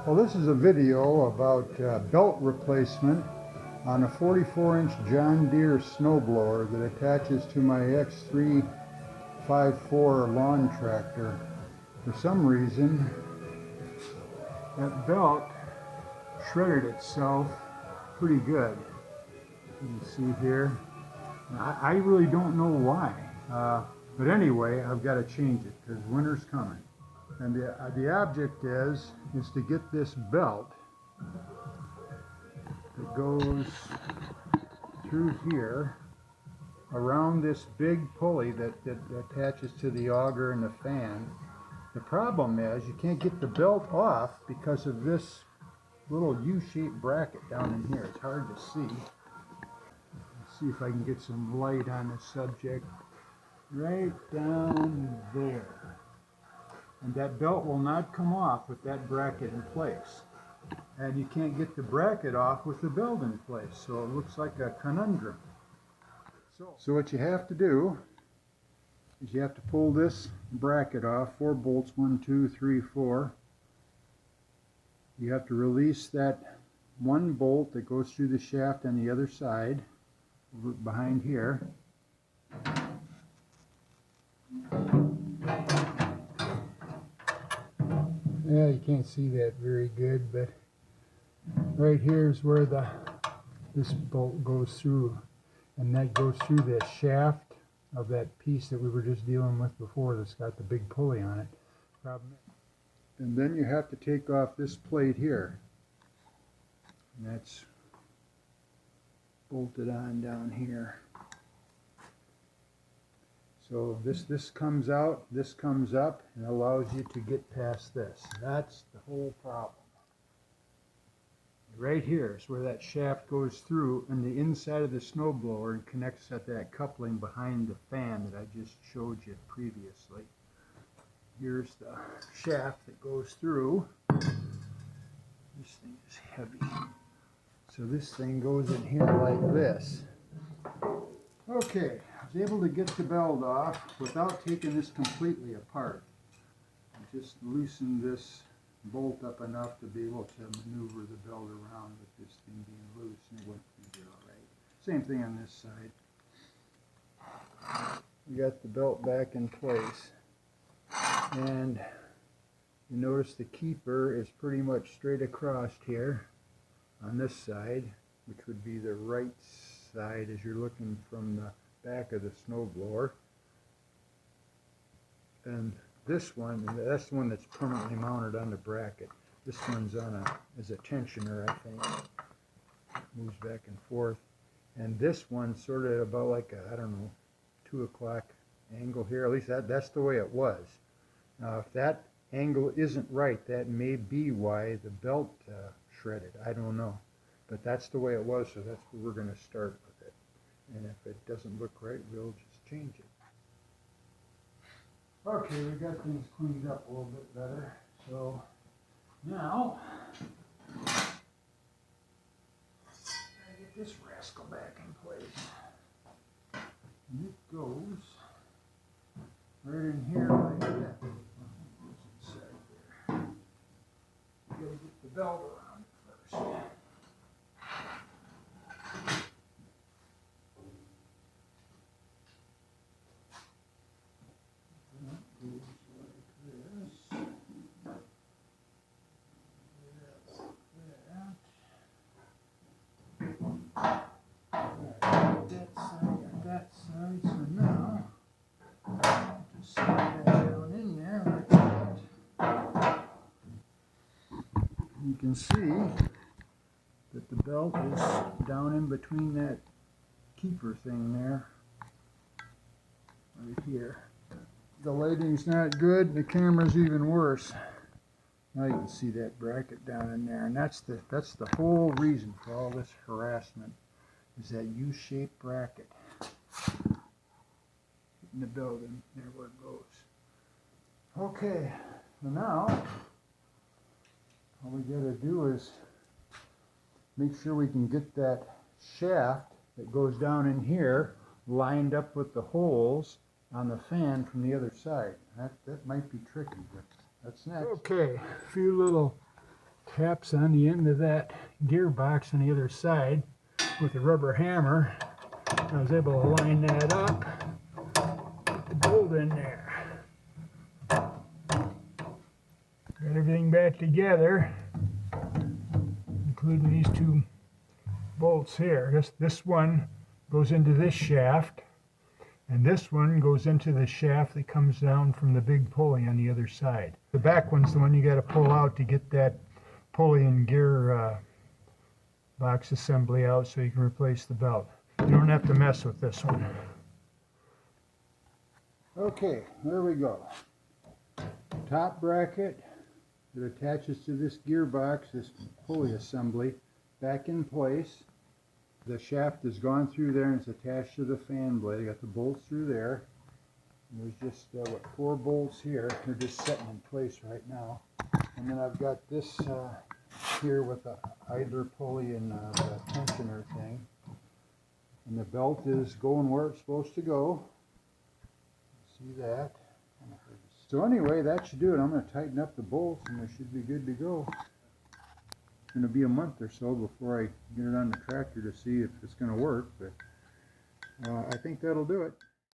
Well, this is a video about belt replacement on a 44-inch John Deere snowblower that attaches to my X354 lawn tractor. For some reason, that belt shredded itself pretty good. You can see here. I really don't know why, but anyway, I've got to change it because winter's coming. And the object is to get this belt that goes through here around this big pulley that attaches to the auger and the fan. The problem is you can't get the belt off because of this little U-shaped bracket down in here. It's hard to see. Let's see if I can get some light on the subject. Right down there. And that belt will not come off with that bracket in place. And you can't get the bracket off with the belt in place, so it looks like a conundrum. So what you have to do is you have to pull this bracket off, 4 bolts, 1, 2, 3, 4. You have to release that one bolt that goes through the shaft on the other side, over behind here. Yeah, you can't see that very good, but right here is where this bolt goes through, and that goes through the shaft of that piece that we were just dealing with before that's got the big pulley on it. And then you have to take off this plate here, and that's bolted on down here. So this comes out, this comes up, and allows you to get past this. That's the whole problem. Right here is where that shaft goes through in the inside of the snowblower and connects at that coupling behind the fan that I just showed you previously. Here's the shaft that goes through. This thing is heavy. So this thing goes in here like this. Okay. I was able to get the belt off without taking this completely apart. I just loosened this bolt up enough to be able to maneuver the belt around with this thing being loose, and it went through there all right. Same thing on this side. We got the belt back in place, and you notice the keeper is pretty much straight across here on this side, which would be the right side as you're looking from the back of the snowblower. And this one, that's the one that's permanently mounted on the bracket. This one's on as a tensioner, I think. Moves back and forth. And this one's sort of about like a, I don't know, 2 o'clock angle here. At least that's the way it was. Now if that angle isn't right, that may be why the belt shredded. I don't know. But that's the way it was, so that's where we're going to start with it. And if it doesn't look right, we'll just change it. Okay, we got things cleaned up a little bit better. So now, I get this rascal back in place. And it goes right in here like that. Inside there. You gotta get the belt around it first. You can see that the belt is down in between that keeper thing there, right here. The lighting's not good, the camera's even worse. Now you can see that bracket down in there, and that's the whole reason for all this harassment, is that U-shaped bracket in the building. There where it goes. Okay, so now all we got to do is make sure we can get that shaft that goes down in here lined up with the holes on the fan from the other side. That might be tricky, but that's next. Okay, a few little taps on the end of that gearbox on the other side with a rubber hammer. I was able to line that up, put the bolt in there. Got everything back together, including these two bolts here. This one goes into this shaft, and this one goes into the shaft that comes down from the big pulley on the other side. The back one's the one you got to pull out to get that pulley and gear box assembly out so you can replace the belt. You don't have to mess with this one. Okay, there we go. Top bracket that attaches to this gearbox, this pulley assembly, back in place. The shaft has gone through there and it's attached to the fan blade. I got the bolts through there. And there's just, 4 bolts here. They're just setting in place right now. And then I've got this here with the idler pulley and the tensioner thing. And the belt is going where it's supposed to go. See that? So anyway, that should do it. I'm going to tighten up the bolts and we should be good to go. It's going to be a month or so before I get it on the tractor to see if it's going to work, but I think that'll do it.